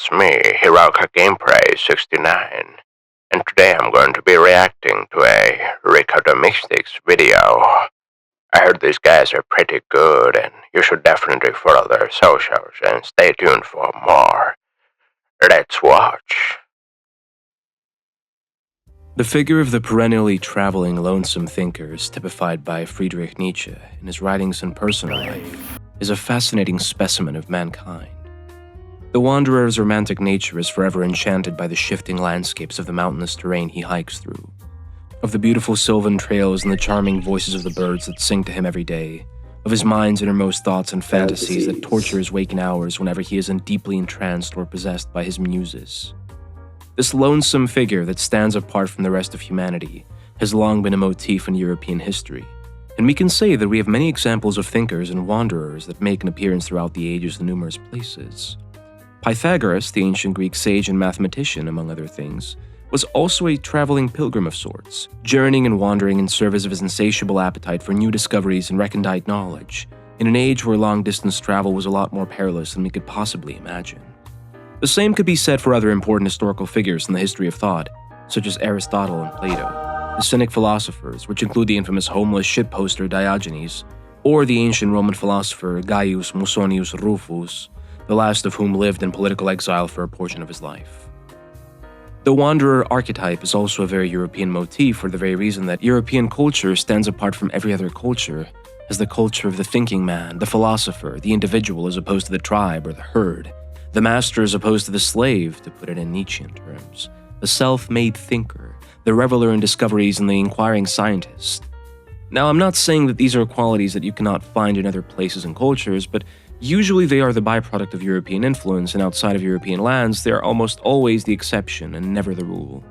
it's me, Hiroka Gameplay 69, and today I'm going to be reacting to a Ricardo Mystics video. I heard these guys are pretty good, and you should definitely follow their socials and stay tuned for more. Let's watch. The figure of the perennially traveling lonesome thinker, typified by Friedrich Nietzsche in his writings and personal life, is a fascinating specimen of mankind. The wanderer's romantic nature is forever enchanted by the shifting landscapes of the mountainous terrain he hikes through, of the beautiful sylvan trails and the charming voices of the birds that sing to him every day, of his mind's innermost thoughts and fantasies that torture his waking hours whenever he isn't deeply entranced or possessed by his muses. This lonesome figure that stands apart from the rest of humanity has long been a motif in European history, and we can say that we have many examples of thinkers and wanderers that make an appearance throughout the ages in numerous places. Pythagoras, the ancient Greek sage and mathematician, among other things, was also a traveling pilgrim of sorts, journeying and wandering in service of his insatiable appetite for new discoveries and recondite knowledge, in an age where long-distance travel was a lot more perilous than we could possibly imagine. The same could be said for other important historical figures in the history of thought, such as Aristotle and Plato, the Cynic philosophers, which include the infamous homeless shitposter Diogenes, or the ancient Roman philosopher Gaius Musonius Rufus, the last of whom lived in political exile for a portion of his life. The wanderer archetype is also a very European motif for the very reason that European culture stands apart from every other culture as the culture of the thinking man, the philosopher, the individual as opposed to the tribe or the herd, the master as opposed to the slave, to put it in Nietzschean terms, the self-made thinker, the reveler in discoveries, and the inquiring scientist. Now, I'm not saying that these are qualities that you cannot find in other places and cultures, but usually they are the byproduct of European influence, and outside of European lands, they are almost always the exception and never the rule.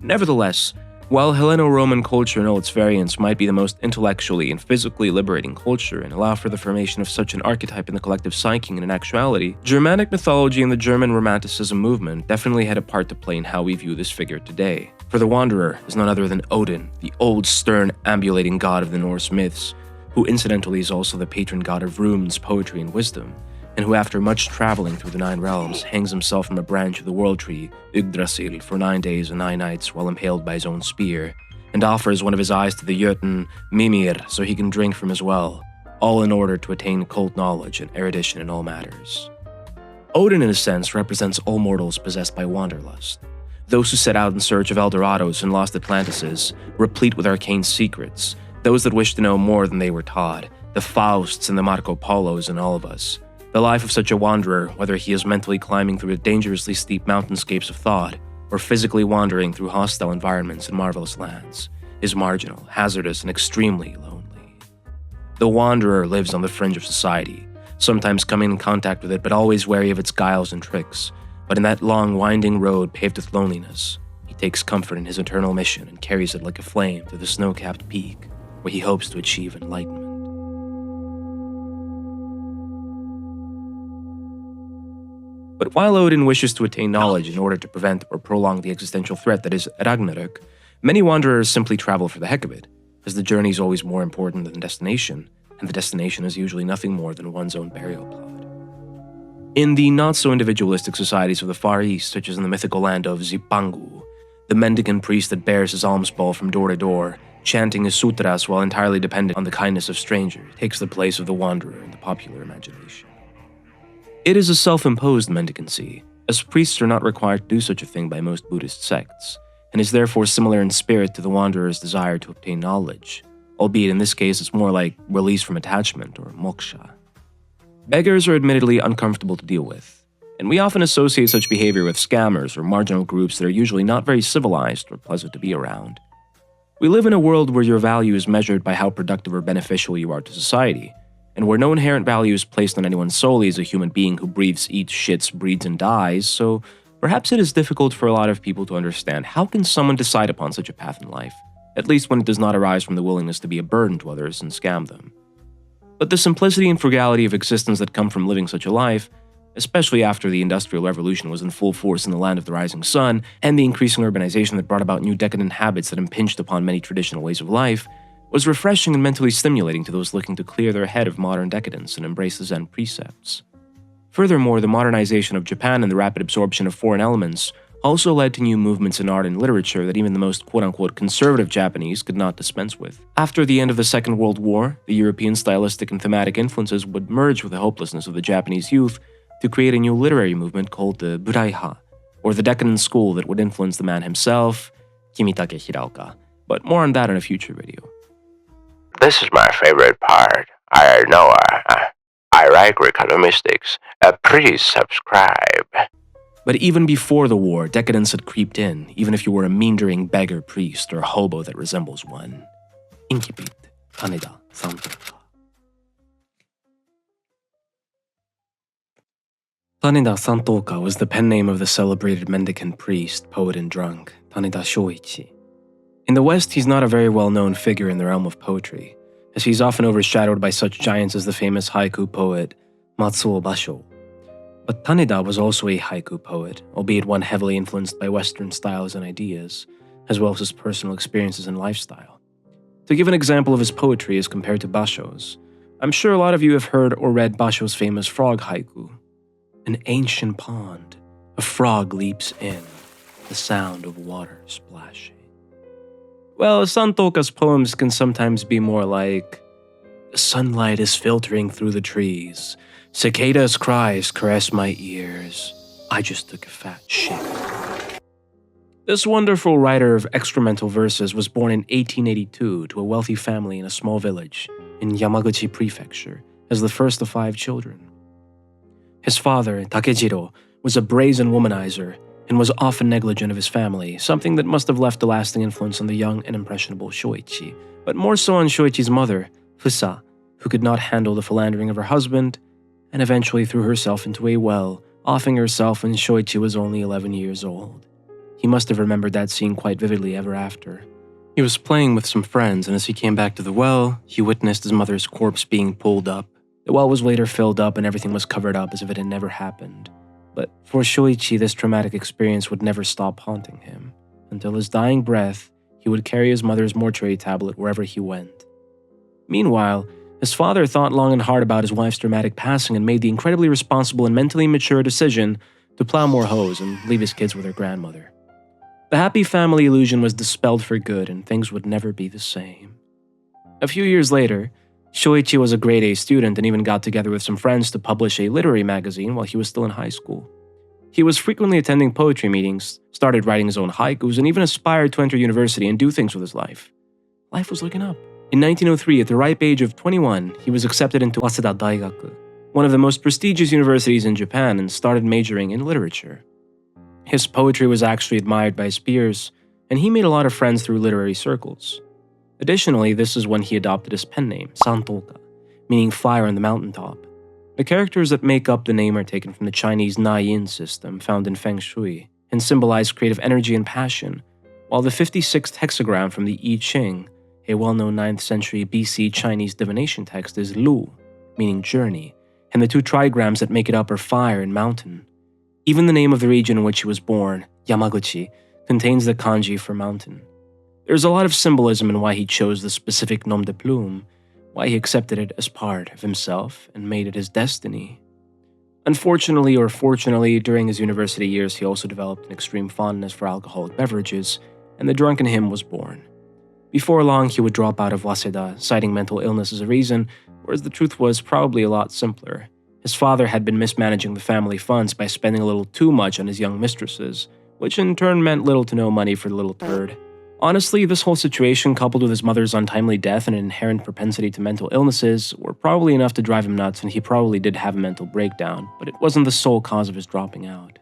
Nevertheless, while Helleno-Roman culture and all its variants might be the most intellectually and physically liberating culture and allow for the formation of such an archetype in the collective psyche and in actuality, Germanic mythology and the German Romanticism movement definitely had a part to play in how we view this figure today. For the wanderer is none other than Odin, the old, stern, ambulating god of the Norse myths, who incidentally is also the patron god of runes, poetry, and wisdom, and who after much traveling through the 9 realms hangs himself from a branch of the world tree, Yggdrasil, for 9 days and 9 nights while impaled by his own spear, and offers one of his eyes to the Jotun, Mimir, so he can drink from his well, all in order to attain occult knowledge and erudition in all matters. Odin, in a sense, represents all mortals possessed by wanderlust, those who set out in search of Eldorados and lost Atlantises, replete with arcane secrets, those that wish to know more than they were taught, the Fausts and the Marco Polos in all of us. The life of such a wanderer, whether he is mentally climbing through the dangerously steep mountainscapes of thought, or physically wandering through hostile environments and marvelous lands, is marginal, hazardous, and extremely lonely. The wanderer lives on the fringe of society, sometimes coming in contact with it but always wary of its guiles and tricks. But in that long, winding road paved with loneliness, he takes comfort in his eternal mission and carries it like a flame to the snow-capped peak, where he hopes to achieve enlightenment. But while Odin wishes to attain knowledge in order to prevent or prolong the existential threat that is Ragnarök, many wanderers simply travel for the heck of it, as the journey is always more important than the destination, and the destination is usually nothing more than one's own burial plot. In the not-so-individualistic societies of the Far East, such as in the mythical land of Zipangu, the mendicant priest that bears his alms bowl from door to door, chanting his sutras while entirely dependent on the kindness of strangers, takes the place of the wanderer in the popular imagination. It is a self-imposed mendicancy, as priests are not required to do such a thing by most Buddhist sects, and is therefore similar in spirit to the wanderer's desire to obtain knowledge, albeit in this case it's more like release from attachment or moksha. Beggars are admittedly uncomfortable to deal with, and we often associate such behavior with scammers or marginal groups that are usually not very civilized or pleasant to be around. We live in a world where your value is measured by how productive or beneficial you are to society, and where no inherent value is placed on anyone solely as a human being who breathes, eats, shits, breeds, and dies, so perhaps it is difficult for a lot of people to understand how can someone decide upon such a path in life, at least when it does not arise from the willingness to be a burden to others and scam them. But the simplicity and frugality of existence that come from living such a life, especially after the Industrial Revolution was in full force in the land of the rising sun, and the increasing urbanization that brought about new decadent habits that impinged upon many traditional ways of life, was refreshing and mentally stimulating to those looking to clear their head of modern decadence and embrace the Zen precepts. Furthermore, the modernization of Japan and the rapid absorption of foreign elements also led to new movements in art and literature that even the most quote-unquote conservative Japanese could not dispense with. After the end of the Second World War, the European stylistic and thematic influences would merge with the hopelessness of the Japanese youth to create a new literary movement called the Buraiha, or the decadent school that would influence the man himself, Kimitake Hiraoka. But more on that in a future video. This is my favorite part. I know I like Ricardo Mystics. Please subscribe. But even before the war, decadence had creeped in, even if you were a meandering beggar priest or a hobo that resembles one. Incipit, Taneda Santoka. Taneda Santoka was the pen name of the celebrated mendicant priest, poet, and drunk, Taneda Shoichi. In the West, he's not a very well-known figure in the realm of poetry, as he's often overshadowed by such giants as the famous haiku poet Matsuo Basho. But Taneda was also a haiku poet, albeit one heavily influenced by Western styles and ideas, as well as his personal experiences and lifestyle. To give an example of his poetry as compared to Basho's, I'm sure a lot of you have heard or read Basho's famous frog haiku. An ancient pond, a frog leaps in, the sound of water splashing. Well, Santoka's poems can sometimes be more like, the sunlight is filtering through the trees, cicadas' cries caress my ears, I just took a fat shit. This wonderful writer of excremental verses was born in 1882 to a wealthy family in a small village in Yamaguchi Prefecture as the first of 5 children. His father, Takejiro, was a brazen womanizer and was often negligent of his family, something that must have left a lasting influence on the young and impressionable Shoichi, but more so on Shoichi's mother, Fusa, who could not handle the philandering of her husband and eventually threw herself into a well, offing herself when Shoichi was only 11 years old. He must have remembered that scene quite vividly ever after. He was playing with some friends, and as he came back to the well, he witnessed his mother's corpse being pulled up. The well was later filled up and everything was covered up as if it had never happened. But for Shoichi, this traumatic experience would never stop haunting him. Until his dying breath, he would carry his mother's mortuary tablet wherever he went. Meanwhile, his father thought long and hard about his wife's dramatic passing and made the incredibly responsible and mentally mature decision to plow more hoes and leave his kids with their grandmother. The happy family illusion was dispelled for good and things would never be the same. A few years later, Shoichi was a grade A student and even got together with some friends to publish a literary magazine while he was still in high school. He was frequently attending poetry meetings, started writing his own haikus, and even aspired to enter university and do things with his life. Life was looking up. In 1903, at the ripe age of 21, he was accepted into Waseda Daigaku, one of the most prestigious universities in Japan, and started majoring in literature. His poetry was actually admired by his peers, and he made a lot of friends through literary circles. Additionally, this is when he adopted his pen name, Santoka, meaning fire on the mountaintop. The characters that make up the name are taken from the Chinese Na-Yin system found in Feng Shui and symbolize creative energy and passion, while the 56th hexagram from the I Ching, a well-known 9th century BC Chinese divination text, is Lu, meaning journey, and the 2 trigrams that make it up are fire and mountain. Even the name of the region in which he was born, Yamaguchi, contains the kanji for mountain. There's a lot of symbolism in why he chose the specific nom de plume, why he accepted it as part of himself and made it his destiny. Unfortunately or fortunately, during his university years, he also developed an extreme fondness for alcoholic beverages, and the drunk in him was born. Before long, he would drop out of Waseda, citing mental illness as a reason, whereas the truth was probably a lot simpler. His father had been mismanaging the family funds by spending a little too much on his young mistresses, which in turn meant little to no money for the little turd. Honestly, this whole situation, coupled with his mother's untimely death and an inherent propensity to mental illnesses, were probably enough to drive him nuts, and he probably did have a mental breakdown, but it wasn't the sole cause of his dropping out.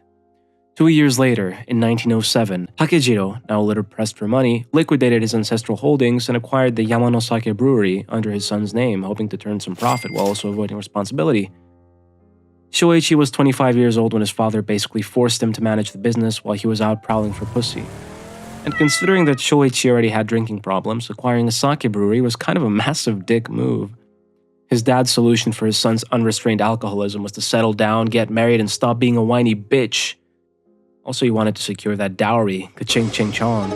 2 years later, in 1907, Takejiro, now a little pressed for money, liquidated his ancestral holdings and acquired the Yamanosake brewery under his son's name, hoping to turn some profit while also avoiding responsibility. Shoichi was 25 years old when his father basically forced him to manage the business while he was out prowling for pussy. And considering that Shoichi already had drinking problems, acquiring a sake brewery was kind of a massive dick move. His dad's solution for his son's unrestrained alcoholism was to settle down, get married, and stop being a whiny bitch. Also, he wanted to secure that dowry, ka-ching ching chong.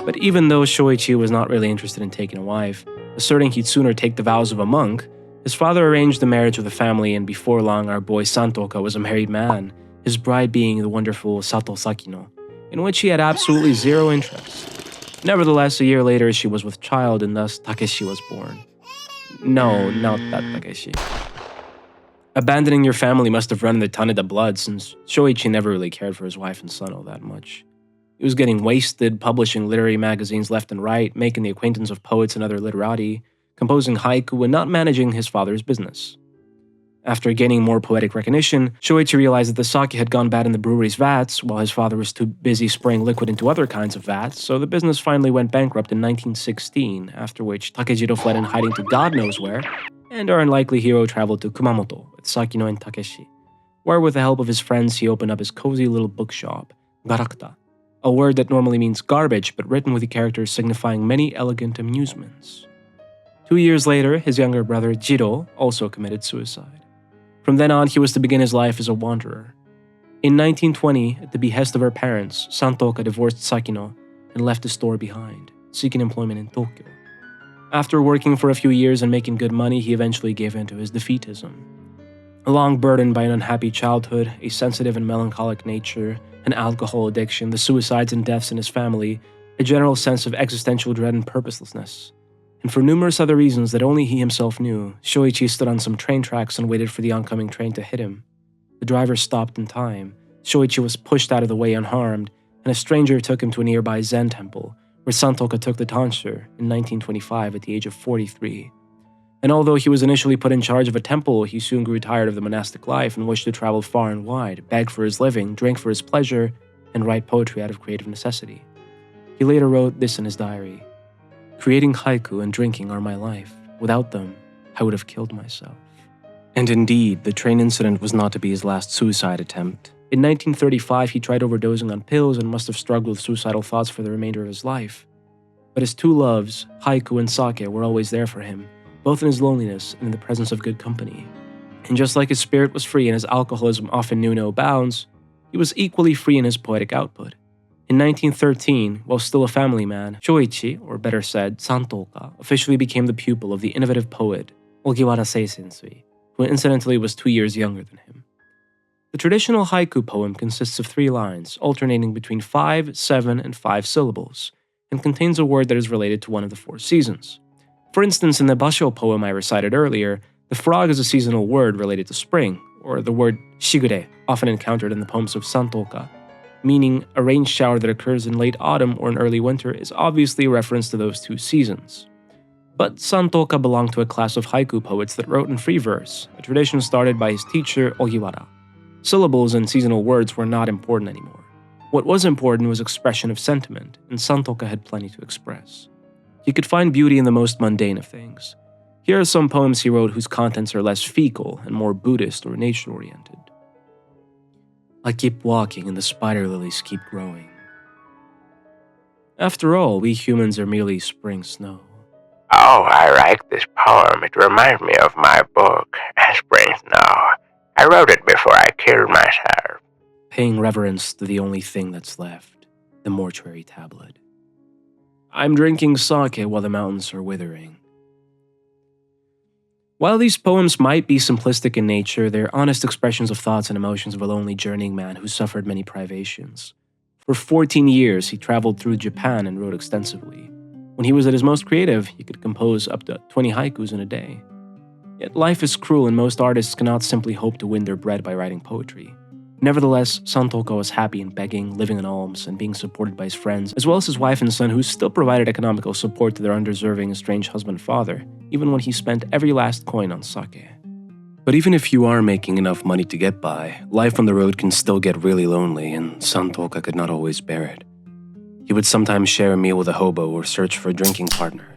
But even though Shoichi was not really interested in taking a wife, asserting he'd sooner take the vows of a monk, His father arranged the marriage with the family, and before long, our boy Santoka was a married man, his bride being the wonderful Sato Sakino, in which he had absolutely zero interest. Nevertheless, a year later, she was with child, and thus Takeshi was born. No, not that Takeshi. Abandoning your family must have run in the Taneda blood, since Shoichi never really cared for his wife and son all that much. He was getting wasted, publishing literary magazines left and right, making the acquaintance of poets and other literati, composing haiku, and not managing his father's business. After gaining more poetic recognition, Shoichi realized that the sake had gone bad in the brewery's vats, while his father was too busy spraying liquid into other kinds of vats, so the business finally went bankrupt in 1916, after which Takejiro fled in hiding to God knows where, and our unlikely hero traveled to Kumamoto with Sakino and Takeshi, where with the help of his friends he opened up his cozy little bookshop, Garakta, a word that normally means garbage but written with the characters signifying many elegant amusements. 2 years later, his younger brother Jiro also committed suicide. From then on, he was to begin his life as a wanderer. In 1920, at the behest of her parents, Santoka divorced Sakino and left the store behind, seeking employment in Tokyo. After working for a few years and making good money, he eventually gave in to his defeatism. Along burdened by an unhappy childhood, a sensitive and melancholic nature, an alcohol addiction, the suicides and deaths in his family, a general sense of existential dread and purposelessness. And for numerous other reasons that only he himself knew, Shoichi stood on some train tracks and waited for the oncoming train to hit him. The driver stopped in time, Shoichi was pushed out of the way unharmed, and a stranger took him to a nearby Zen temple, where Santoka took the tonsure in 1925 at the age of 43. And although he was initially put in charge of a temple, he soon grew tired of the monastic life and wished to travel far and wide, beg for his living, drink for his pleasure, and write poetry out of creative necessity. He later wrote this in his diary: "Creating haiku and drinking are my life. Without them, I would have killed myself." And indeed, the train incident was not to be his last suicide attempt. In 1935, he tried overdosing on pills and must have struggled with suicidal thoughts for the remainder of his life. But his two loves, haiku and sake, were always there for him, both in his loneliness and in the presence of good company. And just like his spirit was free and his alcoholism often knew no bounds, he was equally free in his poetic output. In 1913, while still a family man, Shoichi, or better said, Santoka, officially became the pupil of the innovative poet Ogiwara Seisensui, who incidentally was 2 years younger than him. The traditional haiku poem consists of 3 lines, alternating between 5, 7, and 5 syllables, and contains a word that is related to one of the 4 seasons. For instance, in the Basho poem I recited earlier, the frog is a seasonal word related to spring, or the word shigure, often encountered in the poems of Santoka, meaning a rain shower that occurs in late autumn or in early winter, is obviously a reference to those 2 seasons. But Santoka belonged to a class of haiku poets that wrote in free verse, a tradition started by his teacher Ogiwara. Syllables and seasonal words were not important anymore. What was important was expression of sentiment, and Santoka had plenty to express. He could find beauty in the most mundane of things. Here are some poems he wrote whose contents are less fecal and more Buddhist or nature-oriented. I keep walking and the spider lilies keep growing. After all, we humans are merely spring snow. Oh, I like this poem. It reminds me of my book, Spring Snow. I wrote it before I killed myself. Paying reverence to the only thing that's left, the mortuary tablet. I'm drinking sake while the mountains are withering. While these poems might be simplistic in nature, they're honest expressions of thoughts and emotions of a lonely journeying man who suffered many privations. For 14 years, he traveled through Japan and wrote extensively. When he was at his most creative, he could compose up to 20 haikus in a day. Yet life is cruel and most artists cannot simply hope to win their bread by writing poetry. Nevertheless, Santoka was happy in begging, living on alms, and being supported by his friends, as well as his wife and son who still provided economical support to their undeserving estranged husband and father, even when he spent every last coin on sake. But even if you are making enough money to get by, life on the road can still get really lonely, and Santoka could not always bear it. He would sometimes share a meal with a hobo or search for a drinking partner.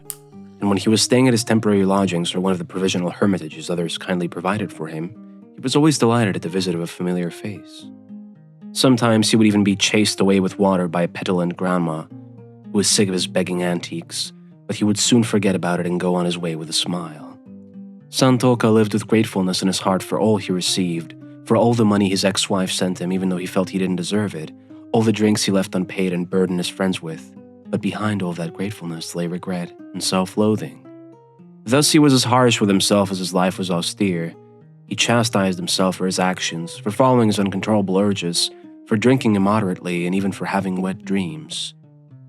And when he was staying at his temporary lodgings or one of the provisional hermitages others kindly provided for him, he was always delighted at the visit of a familiar face. Sometimes he would even be chased away with water by a petulant grandma who was sick of his begging antics, but he would soon forget about it and go on his way with a smile. Santoka lived with gratefulness in his heart for all he received, for all the money his ex-wife sent him even though he felt he didn't deserve it, all the drinks he left unpaid and burdened his friends with. But behind all that gratefulness lay regret and self-loathing. Thus he was as harsh with himself as his life was austere. He chastised himself for his actions, for following his uncontrollable urges, for drinking immoderately, and even for having wet dreams.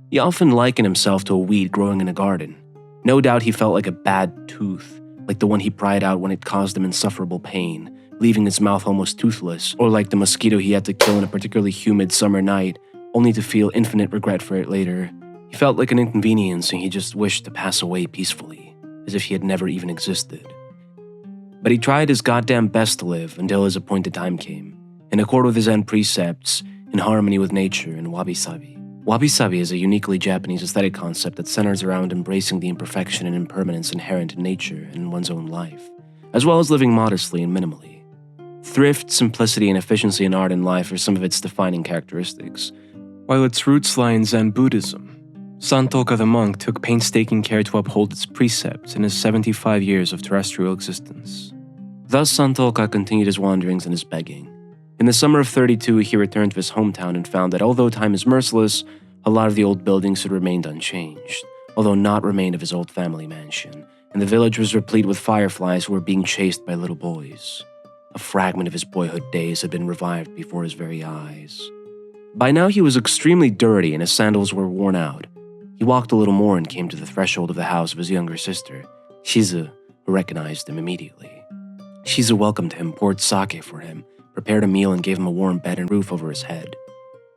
He often likened himself to a weed growing in a garden. No doubt he felt like a bad tooth, like the one he pried out when it caused him insufferable pain, leaving his mouth almost toothless, or like the mosquito he had to kill in a particularly humid summer night, only to feel infinite regret for it later. He felt like an inconvenience and he just wished to pass away peacefully, as if he had never even existed. But he tried his goddamn best to live until his appointed time came, in accord with his Zen precepts, in harmony with nature and wabi-sabi. Wabi-sabi is a uniquely Japanese aesthetic concept that centers around embracing the imperfection and impermanence inherent in nature and in one's own life, as well as living modestly and minimally. Thrift, simplicity, and efficiency in art and life are some of its defining characteristics. While its roots lie in Zen Buddhism, Santoka the monk took painstaking care to uphold its precepts in his 75 years of terrestrial existence. Thus Santoka continued his wanderings and his begging. In the summer of 32, he returned to his hometown and found that although time is merciless, a lot of the old buildings had remained unchanged, although not remained of his old family mansion, and the village was replete with fireflies who were being chased by little boys. A fragment of his boyhood days had been revived before his very eyes. By now he was extremely dirty and his sandals were worn out. He walked a little more and came to the threshold of the house of his younger sister, Shizu, who recognized him immediately. Shizu welcomed him, poured sake for him, prepared a meal and gave him a warm bed and roof over his head.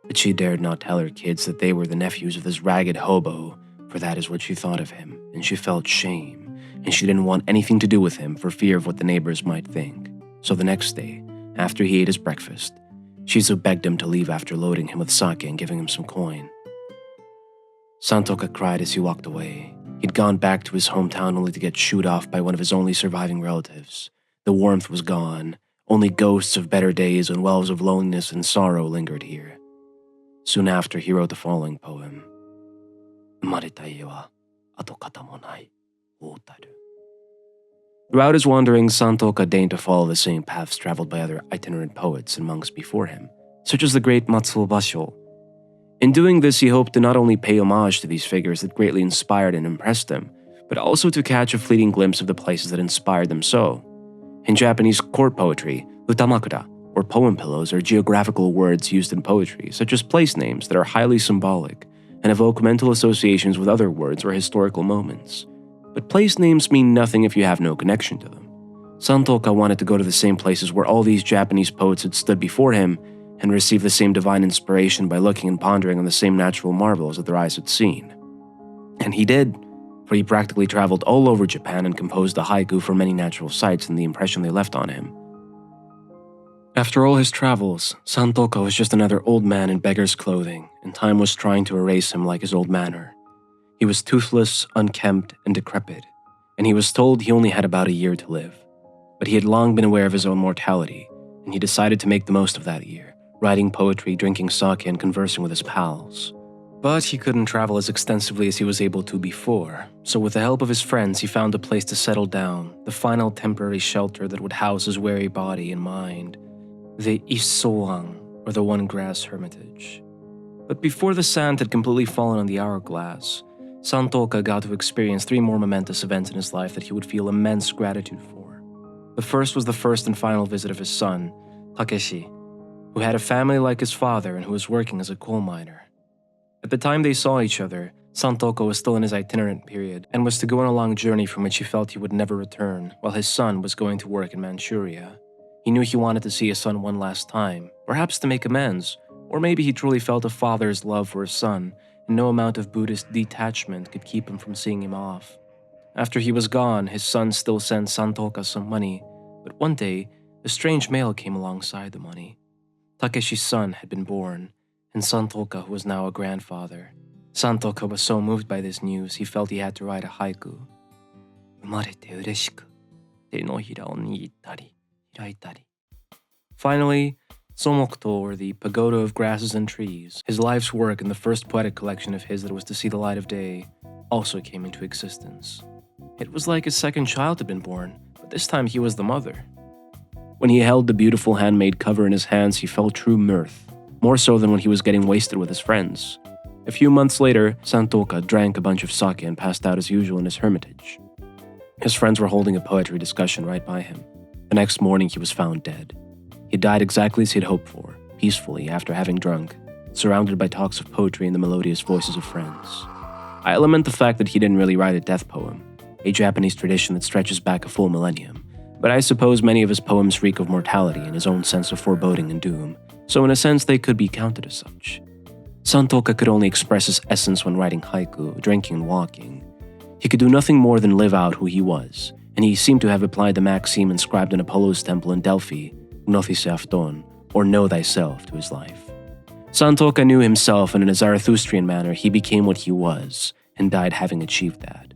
But she dared not tell her kids that they were the nephews of this ragged hobo, for that is what she thought of him, and she felt shame, and she didn't want anything to do with him for fear of what the neighbors might think. So the next day, after he ate his breakfast, Shizu begged him to leave after loading him with sake and giving him some coin. Santoka cried as he walked away. He'd gone back to his hometown only to get shooed off by one of his only surviving relatives. The warmth was gone. Only ghosts of better days and wells of loneliness and sorrow lingered here. Soon after, he wrote the following poem. Throughout his wanderings, Santoka deigned to follow the same paths traveled by other itinerant poets and monks before him, such as the great Matsuo Basho. In doing this, he hoped to not only pay homage to these figures that greatly inspired and impressed him, but also to catch a fleeting glimpse of the places that inspired them so. In Japanese court poetry, utamakura, or poem pillows, are geographical words used in poetry, such as place names that are highly symbolic and evoke mental associations with other words or historical moments. But place names mean nothing if you have no connection to them. Santoka wanted to go to the same places where all these Japanese poets had stood before him and receive the same divine inspiration by looking and pondering on the same natural marvels that their eyes had seen. And he did. For he practically traveled all over Japan and composed a haiku for many natural sights and the impression they left on him. After all his travels, Santoka was just another old man in beggar's clothing, and time was trying to erase him like his old manner. He was toothless, unkempt, and decrepit, and he was told he only had about a year to live. But he had long been aware of his own mortality, and he decided to make the most of that year, writing poetry, drinking sake, and conversing with his pals. But he couldn't travel as extensively as he was able to before, so with the help of his friends he found a place to settle down, the final temporary shelter that would house his weary body and mind, the Isoang, or the One Grass Hermitage. But before the sand had completely fallen on the hourglass, Santoka got to experience 3 more momentous events in his life that he would feel immense gratitude for. The first was the first and final visit of his son, Takeshi, who had a family like his father and who was working as a coal miner. At the time they saw each other, Santoka was still in his itinerant period and was to go on a long journey from which he felt he would never return, while his son was going to work in Manchuria. He knew he wanted to see his son one last time, perhaps to make amends, or maybe he truly felt a father's love for his son, and no amount of Buddhist detachment could keep him from seeing him off. After he was gone, his son still sent Santoka some money, but one day, a strange mail came alongside the money. Takeshi's son had been born, and Santoka was now a grandfather. Santoka was so moved by this news, he felt he had to write a haiku. Finally, Somokto, or the Pagoda of Grasses and Trees, his life's work and the first poetic collection of his that was to see the light of day, also came into existence. It was like his second child had been born, but this time he was the mother. When he held the beautiful handmade cover in his hands, he felt true mirth, more so than when he was getting wasted with his friends. A few months later, Santoka drank a bunch of sake and passed out as usual in his hermitage. His friends were holding a poetry discussion right by him. The next morning, he was found dead. He died exactly as he'd hoped for, peacefully after having drunk, surrounded by talks of poetry and the melodious voices of friends. I lament the fact that he didn't really write a death poem, a Japanese tradition that stretches back a full millennium, but I suppose many of his poems reek of mortality and his own sense of foreboding and doom, so in a sense they could be counted as such. Santoka could only express his essence when writing haiku, drinking and walking. He could do nothing more than live out who he was, and he seemed to have applied the maxim inscribed in Apollo's temple in Delphi, Gnothise Afton, or know thyself, to his life. Santoka knew himself, and in a Zarathustrian manner, he became what he was, and died having achieved that.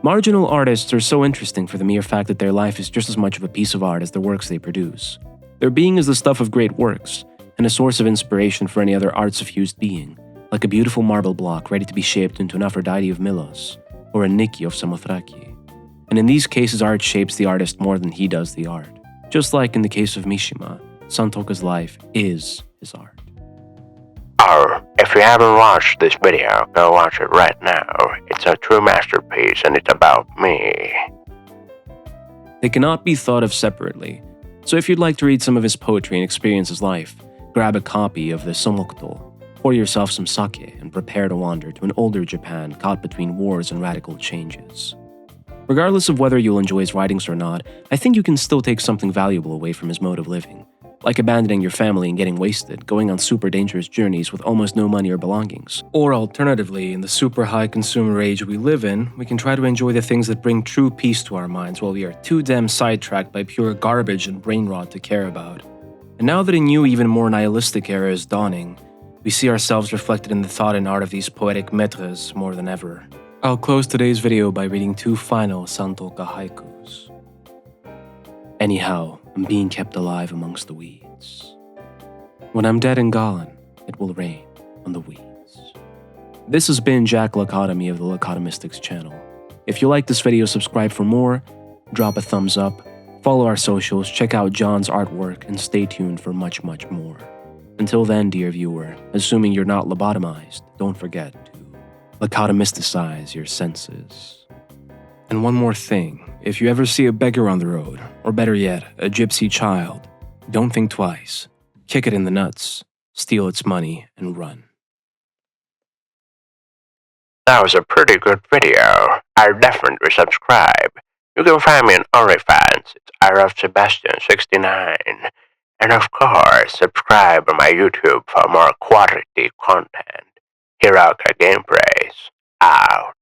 Marginal artists are so interesting for the mere fact that their life is just as much of a piece of art as the works they produce. Their being is the stuff of great works, and a source of inspiration for any other art-suffused being, like a beautiful marble block ready to be shaped into an Aphrodite of Milos, or a Nike of Samothraki. And in these cases, art shapes the artist more than he does the art. Just like in the case of Mishima, Santoka's life is his art. Or, if you haven't watched this video, go watch it right now. It's a true masterpiece and it's about me. They cannot be thought of separately, so if you'd like to read some of his poetry and experience his life, grab a copy of the Somokto, pour yourself some sake, and prepare to wander to an older Japan caught between wars and radical changes. Regardless of whether you'll enjoy his writings or not, I think you can still take something valuable away from his mode of living, like abandoning your family and getting wasted, going on super dangerous journeys with almost no money or belongings. Or alternatively, in the super high consumer age we live in, we can try to enjoy the things that bring true peace to our minds while we are too damn sidetracked by pure garbage and brain rot to care about. And now that a new, even more nihilistic era is dawning, we see ourselves reflected in the thought and art of these poetic maîtres more than ever. I'll close today's video by reading 2 final Santoka haikus. Anyhow, I'm being kept alive amongst the weeds. When I'm dead and gone, it will rain on the weeds. This has been Jack Lacotomy of the Lacotomistics channel. If you like this video, subscribe for more, drop a thumbs up, follow our socials, check out John's artwork, and stay tuned for much, much more. Until then, dear viewer, assuming you're not lobotomized, don't forget to lacotomysticize your senses. And one more thing, if you ever see a beggar on the road, or better yet, a gypsy child, don't think twice. Kick it in the nuts, steal its money, and run. That was a pretty good video. I'll definitely subscribe. You can find me on OnlyFans. It's IRofSebastian69. And of course, subscribe on my YouTube for more quality content. Hiroka Gameprays, out.